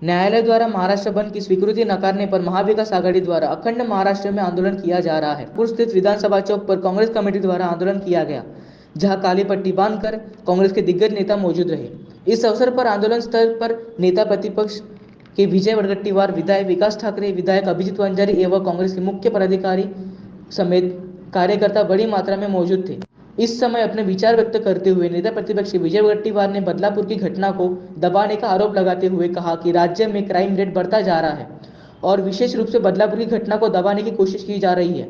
न्यायालय द्वारा महाराष्ट्र बंद की स्वीकृति नकारने पर महाविकास आघाड़ी द्वारा अखंड महाराष्ट्र में आंदोलन किया जा रहा है। पूर्व स्थित विधानसभा चौक पर कांग्रेस कमेटी द्वारा आंदोलन किया गया, जहां काली पट्टी बांधकर कांग्रेस के दिग्गज नेता मौजूद रहे। इस अवसर पर आंदोलन स्थल पर नेता प्रतिपक्ष के विजय वड़गट्टीवार, विधायक विकास ठाकरे, विधायक अभिजीत वंजारी एवं कांग्रेस के मुख्य पदाधिकारी समेत कार्यकर्ता बड़ी मात्रा में मौजूद थे। इस समय अपने विचार व्यक्त करते हुए नेता प्रतिपक्ष विजय वड़गट्टीवार ने बदलापुर की घटना को दबाने का आरोप लगाते हुए कहा कि राज्य में क्राइम रेट बढ़ता जा रहा है और विशेष रूप से बदलापुर की घटना को दबाने की कोशिश की जा रही है,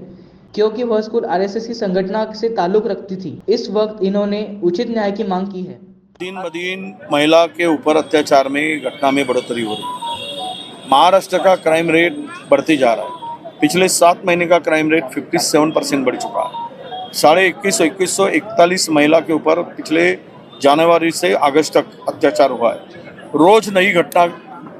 क्योंकि वह स्कूल आरएसएस की संगठन से ताल्लुक रखती थी। इस वक्त इन्होंने उचित न्याय की मांग की है। दिन ब दिन महिला के ऊपर अत्याचार में घटना में बढ़ोतरी हो रही है। महाराष्ट्र का क्राइम रेट बढ़ते जा रहा है। पिछले 7 महीने का क्राइम रेट 57% बढ़ चुका है। 2141 महिला के ऊपर पिछले जनवरी से अगस्त तक अत्याचार हुआ है। रोज नई घटना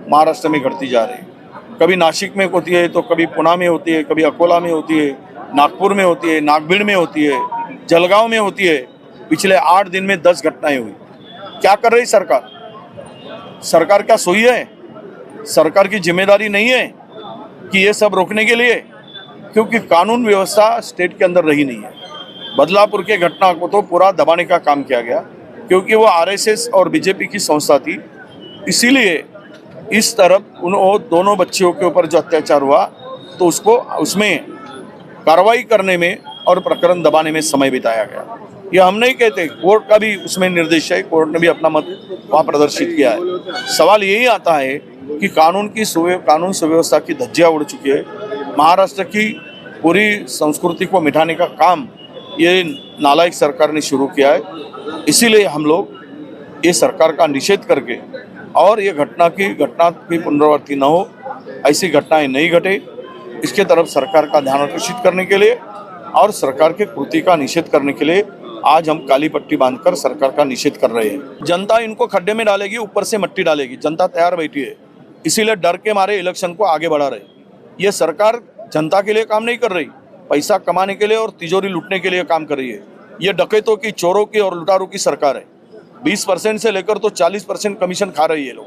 महाराष्ट्र में घटती जा रही है। कभी नासिक में होती है, तो कभी पुणे में होती है, कभी अकोला में होती है, नागपुर में होती है, नागभीड़ में होती है, जलगांव में होती है। पिछले 8 दिन में 10 घटनाएं हुई। क्या कर रही सरकार? सरकार क्या सोई है? सरकार की जिम्मेदारी नहीं है कि ये सब रोकने के लिए, क्योंकि कानून व्यवस्था स्टेट के अंदर रही नहीं है। बदलापुर के घटना को तो पूरा दबाने का काम किया गया, क्योंकि वो आरएसएस और बीजेपी की संस्था थी। इसीलिए इस तरफ उन दोनों बच्चियों के ऊपर जो अत्याचार हुआ, तो उसमें कार्रवाई करने में और प्रकरण दबाने में समय बिताया गया। ये हम नहीं कहते, कोर्ट का भी उसमें निर्देश है। कोर्ट ने भी अपना मत वहाँ प्रदर्शित किया है। सवाल यही आता है कि कानून सुव्यवस्था की धज्जियाँ उड़ चुकी है। महाराष्ट्र की पूरी संस्कृति को मिटाने का काम ये नालायक सरकार ने शुरू किया है। इसीलिए हम लोग ये सरकार का निषेध करके और ये घटना की पुनरावृत्ति न हो, ऐसी घटनाएं नहीं घटे, इसके तरफ सरकार का ध्यान आकर्षित करने के लिए और सरकार के कृति का निषेध करने के लिए आज हम काली पट्टी बांधकर सरकार का निषेध कर रहे हैं। जनता इनको खड्डे में डालेगी, ऊपर से मट्टी डालेगी। जनता तैयार बैठी है, इसीलिए डर के मारे इलेक्शन को आगे बढ़ा रही। ये सरकार जनता के लिए काम नहीं कर रही, पैसा कमाने के लिए और तिजोरी लूटने के लिए काम कर रही है। ये डकैतों की, चोरों की और लुटारों की सरकार है। 20% से लेकर तो 40% कमीशन खा रही है लोग।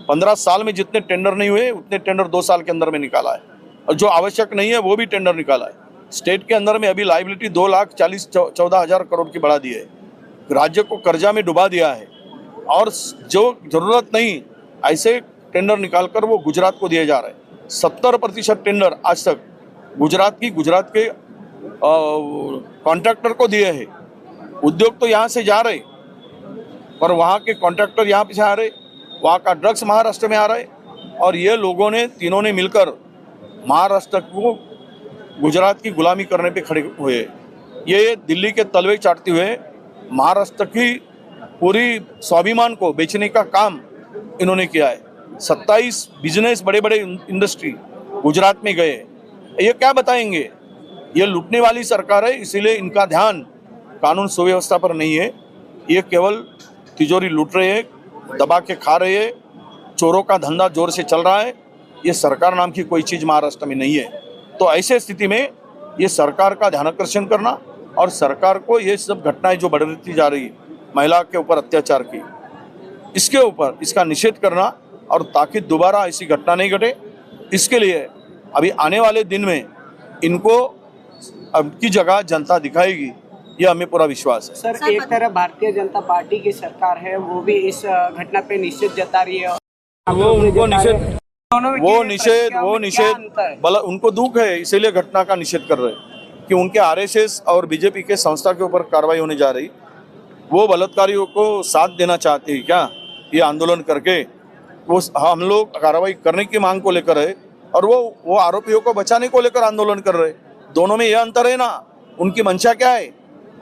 15 साल में जितने टेंडर नहीं हुए, उतने टेंडर 2 साल के अंदर में निकाला है, और जो आवश्यक नहीं है वो भी टेंडर निकाला है। स्टेट के अंदर में अभी लाइबिलिटी 2,14,000 करोड़ की बढ़ा दी है। राज्य को कर्जा में डुबा दिया है, और जो जरूरत नहीं ऐसे टेंडर निकालकर वो गुजरात को दिए जा रहे हैं। 70% टेंडर आज तक गुजरात के कॉन्ट्रैक्टर को दिए हैं। उद्योग तो यहाँ से जा रहे, पर वहाँ के कॉन्ट्रैक्टर यहाँ पे आ रहे, वहाँ का ड्रग्स महाराष्ट्र में आ रहा है, और ये लोगों ने तीनों ने मिलकर महाराष्ट्र को गुजरात की गुलामी करने पे खड़े हुए। ये दिल्ली के तलवे चाटते हुए महाराष्ट्र की पूरी स्वाभिमान को बेचने का काम इन्होंने किया है। 27 बिजनेस, बड़े बड़े इंडस्ट्री गुजरात में गए। ये क्या बताएंगे? ये लूटने वाली सरकार है, इसीलिए इनका ध्यान कानून सुव्यवस्था पर नहीं है। ये केवल तिजोरी लूट रहे हैं, दबा के खा रहे हैं। चोरों का धंधा जोर से चल रहा है। ये सरकार नाम की कोई चीज़ महाराष्ट्र में नहीं है। तो ऐसे स्थिति में ये सरकार का ध्यान आकर्षण करना और सरकार को ये सब घटनाएं जो बढ़ती जा रही है महिला के ऊपर अत्याचार की, इसके ऊपर इसका निषेध करना, और ताकि दोबारा ऐसी घटना नहीं घटे, इसके लिए अभी आने वाले दिन में इनको अब की जगह जनता दिखाएगी, यह हमें पूरा विश्वास है। सर, एक तरफ भारतीय जनता पार्टी की सरकार है, वो भी इस घटना पे निषेध जता रही है। वो निषेध उनको दुख है, इसीलिए घटना का निषेध कर रहे हैं कि उनके आरएसएस और बीजेपी के संस्था के ऊपर कार्रवाई होने जा रही। वो बलात्कारियों को साथ देना चाहते हैं क्या? ये आंदोलन करके वो हम लोग कार्रवाई करने की मांग को लेकर है, और वो आरोपियों को बचाने को लेकर आंदोलन कर रहे। दोनों में ये अंतर है ना। उनकी मंशा क्या है?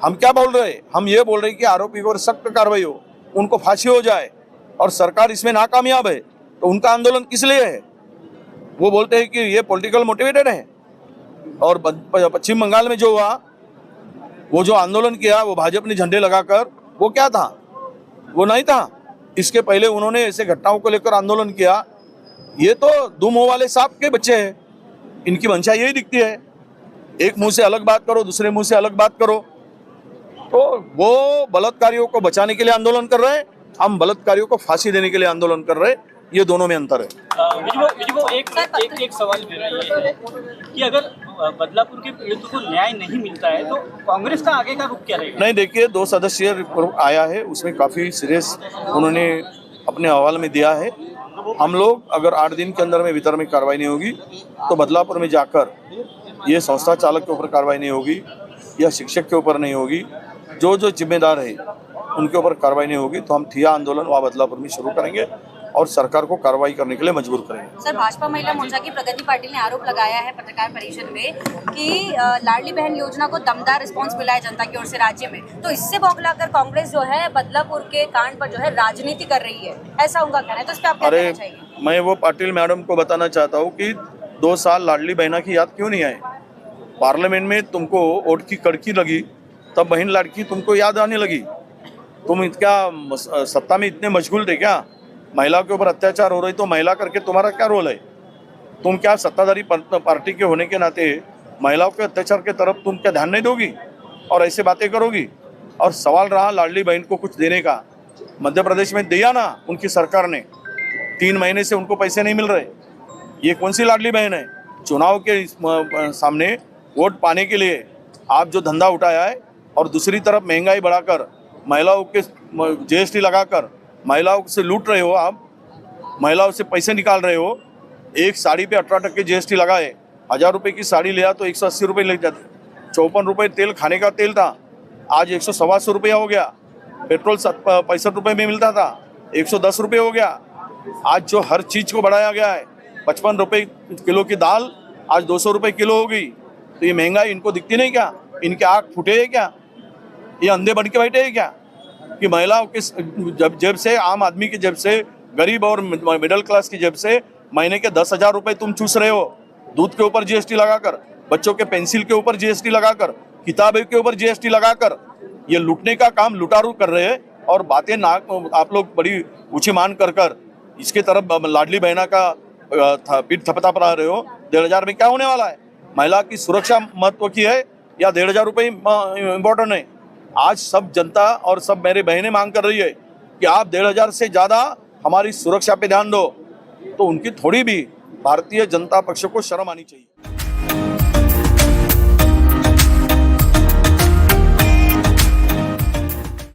हम क्या बोल रहे हैं? हम ये बोल रहे हैं कि आरोपी पर सख्त कार्रवाई हो, उनको फांसी हो जाए, और सरकार इसमें नाकामयाब है तो उनका आंदोलन किस लिए है? वो बोलते हैं कि ये पॉलिटिकल मोटिवेटेड है। और पश्चिम बंगाल में जो हुआ, वो जो आंदोलन किया, वो भाजपा ने झंडे लगाकर, वो क्या था? वो नहीं था। इसके पहले उन्होंने ऐसे घटनाओं को लेकर आंदोलन किया। ये तो दो मुंह वाले सांप के बच्चे हैं। इनकी मंशा यही दिखती है, एक मुंह से अलग बात करो, दूसरे मुंह से अलग बात करो। तो वो बलात्कारियों को बचाने के लिए आंदोलन कर रहे हैं, हम बलात्कारियों को फांसी देने के लिए आंदोलन कर रहे हैं। ये दोनों में अंतर है। विजो एक सवाल मेरा ये है कि अगर बदलापुर के पीड़ितों को न्याय नहीं मिलता है तो कांग्रेस का आगे का रुख क्या रहेगा? नहीं, देखिए 2 सदस्यीय रिपोर्ट आया है, उसमें काफ़ी सीरियस उन्होंने अपने हवाले में दिया है। हम लोग अगर 8 दिन के अंदर में भीतर में कार्रवाई नहीं होगी तो बदलापुर में जाकर ये संस्था चालक के ऊपर कार्रवाई नहीं होगी या शिक्षक के ऊपर नहीं होगी, जो जो जिम्मेदार है उनके ऊपर कार्रवाई नहीं होगी तो हम ठिया आंदोलन वहाँ बदलापुर में शुरू करेंगे और सरकार को कार्रवाई करने के लिए मजबूर करेंगे। सर, भाजपा महिला मोर्चा की प्रगति पाटिल ने आरोप लगाया है पत्रकार परिषद में कि लाडली बहन योजना को दमदार रिस्पांस मिला है जनता की ओर से राज्य में, तो इससे बौखलाकर कांग्रेस जो है बदलापुर के कांड पर जो है राजनीति कर रही है, ऐसा उनका कहना है, तो इस पर आप क्या कहना चाहिए? मैं वो पाटिल मैडम को बताना चाहता हूँ कि 2 साल लाडली बहना की याद क्यों नहीं आए? पार्लियामेंट में तुमको वोट की कड़की लगी तब बहन लाडकी तुमको याद आने लगी। तुम क्या सत्ता में इतने मशगूल थे क्या? महिला के ऊपर अत्याचार हो रही तो महिला करके तुम्हारा क्या रोल है? तुम क्या सत्ताधारी पार्टी के होने के नाते महिलाओं के अत्याचार के तरफ तुम क्या ध्यान नहीं दोगी और ऐसे बातें करोगी? और सवाल रहा लाडली बहन को कुछ देने का, मध्य प्रदेश में दिया ना उनकी सरकार ने, 3 महीने से उनको पैसे नहीं मिल रहे। ये कौन सी लाडली बहन है? चुनाव के सामने वोट पाने के लिए आप जो धंधा उठाया है और दूसरी तरफ महंगाई बढ़ाकर महिलाओं के GST लगाकर महिलाओं से लूट रहे हो, आप महिलाओं से पैसे निकाल रहे हो। एक साड़ी पे 18% GST लगाए, 1000 रुपये की साड़ी लिया तो 180 रुपये लग जाते। 54 रुपये तेल, खाने का तेल था, आज 100-125 रुपया हो गया। पेट्रोल 65 रुपये में मिलता था, 110 रुपये हो गया। आज जो हर चीज़ को बढ़ाया गया है, 55 रुपये किलो की दाल आज 200 रुपये किलो हो गई। तो ये महंगाई इनको दिखती नहीं क्या? इनके आँख फूटे हैं क्या? ये अंधे बन के बैठे हैं क्या कि महिलाओं के जेब से, आम आदमी की जेब से, गरीब और मिडिल क्लास की जेब से महीने के 10,000 रुपये तुम चूस रहे हो? दूध के ऊपर GST लगाकर, बच्चों के पेंसिल के ऊपर GST लगाकर, किताबें के ऊपर GST लगाकर ये लूटने का काम लुटारू कर रहे हैं। और बातें आप लोग बड़ी ऊँची मान कर इसके तरफ लाडली बहना का पीठ थपथपा रहे हो। 1,500 में क्या होने वाला है? महिला की सुरक्षा महत्व की है या 1,500 रुपये इम्पोर्टेंट है? आज सब जनता और सब मेरे बहनें मांग कर रही है कि आप 1,500 से ज़्यादा हमारी सुरक्षा पे ध्यान दो। तो उनकी थोड़ी भी भारतीय जनता पक्ष को शर्म आनी चाहिए।